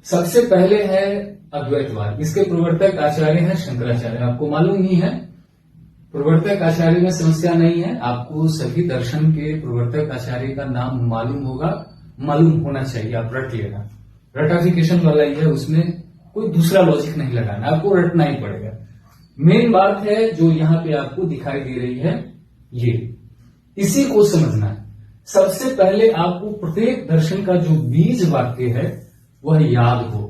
सबसे पहले है अद्वैतवाद। इसके प्रवर्तक आचार्य हैं शंकराचार्य। आपको मालूम ही है, प्रवर्तक आचार्य में समस्या नहीं है। आपको सभी दर्शन के प्रवर्तक आचार्य का नाम मालूम होना चाहिए। आप रट लेना, रटाफिकेशन वाला ही है, उसमें कोई दूसरा लॉजिक नहीं लगाना, आपको रटना ही पड़ेगा। मेन बात है जो यहां पे आपको दिखाई दे रही है, ये इसी को समझना है। सबसे पहले आपको प्रत्येक दर्शन का जो बीज वाक्य है वह याद हो।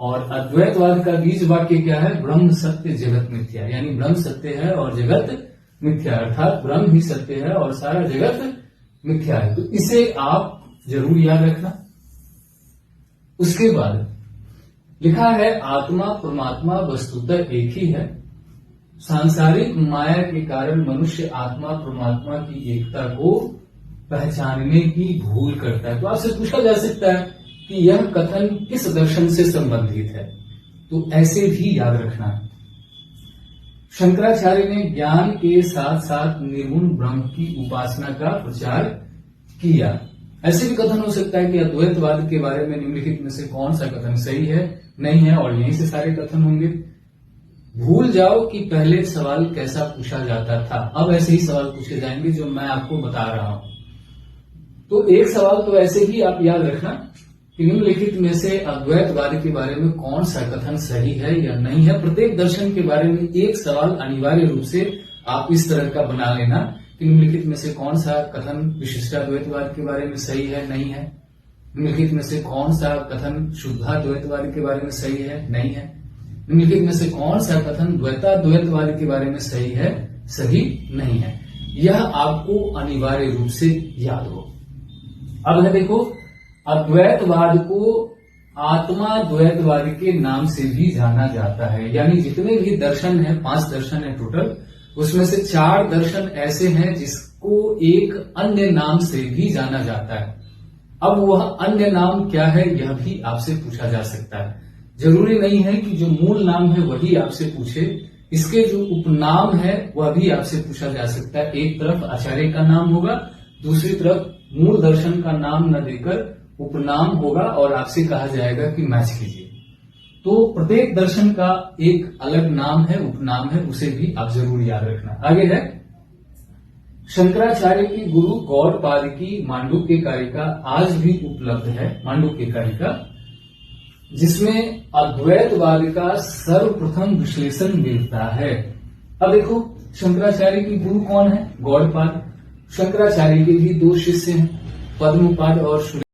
और अद्वैतवाद का बीज वाक्य क्या है? ब्रह्म सत्य जगत मिथ्या। यानी ब्रह्म सत्य है और जगत मिथ्या, अर्थात ब्रह्म ही सत्य है और सारा जगत मिथ्या है। तो इसे आप जरूर याद रखना। उसके बाद लिखा है आत्मा परमात्मा वस्तुतः एक ही है। सांसारिक माया के कारण मनुष्य आत्मा परमात्मा की एकता को पहचानने की भूल करता है। तो आपसे पूछा जा सकता है कि यह कथन किस दर्शन से संबंधित है? तो ऐसे भी याद रखना है। शंकराचार्य ने ज्ञान के साथ साथ निर्गुण ब्रह्म की उपासना का प्रचार किया। ऐसे भी कथन हो सकता है कि अद्वैतवाद के बारे में निम्नलिखित में से कौन सा कथन सही है, नहीं है, और यहीं से सारे कथन होंगे। भूल जाओ कि पहले सवाल कैसा पूछा जाता था, अब ऐसे ही सवाल पूछे जाएंगे जो मैं आपको बता रहा हूं। तो एक सवाल तो ऐसे ही आप याद रखना कि निम्नलिखित में से अद्वैतवाद के बारे में कौन सा कथन सही है या नहीं है। प्रत्येक दर्शन के बारे में एक सवाल अनिवार्य रूप से आप इस तरह का बना लेना कि निम्नलिखित में से कौन सा कथन विशिष्टाद्वैतवाद के बारे में सही है, नहीं है। निम्नलिखित में से कौन सा कथन शुद्धाद्वैतवाद के बारे में सही है, नहीं है। निम्नलिखित में से कौन सा कथन द्वैताद्वैतवाद के बारे में सही है, सही नहीं है। यह आपको अनिवार्य रूप से याद हो। अब है देखो, अद्वैतवाद को आत्मा द्वैतवाद के नाम से भी जाना जाता है। यानी जितने भी दर्शन हैं, 5 दर्शन है टोटल, उसमें से 4 दर्शन ऐसे हैं जिसको एक अन्य नाम से भी जाना जाता है। अब वह अन्य नाम क्या है, यह भी आपसे पूछा जा सकता है। जरूरी नहीं है कि जो मूल नाम है वही आपसे पूछे, इसके जो उपनाम है वह भी आपसे पूछा जा सकता है। एक तरफ आचार्य का नाम होगा, दूसरी तरफ मूल दर्शन का नाम न देकर उपनाम होगा और आपसे कहा जाएगा कि मैच कीजिए। तो प्रत्येक दर्शन का एक अलग नाम है, उपनाम है, उसे भी आप जरूर याद रखना। आगे है शंकराचार्य की गुरु गौड़पाद की मांडुक्य कारिका आज भी उपलब्ध है। मांडुक्य कारिका जिसमें अद्वैतवाद का सर्वप्रथम विश्लेषण मिलता है। अब देखो, शंकराचार्य की गुरु कौन है? गौड़पाद। शंकराचार्य के भी 2 शिष्य हैं, पद्मपाद और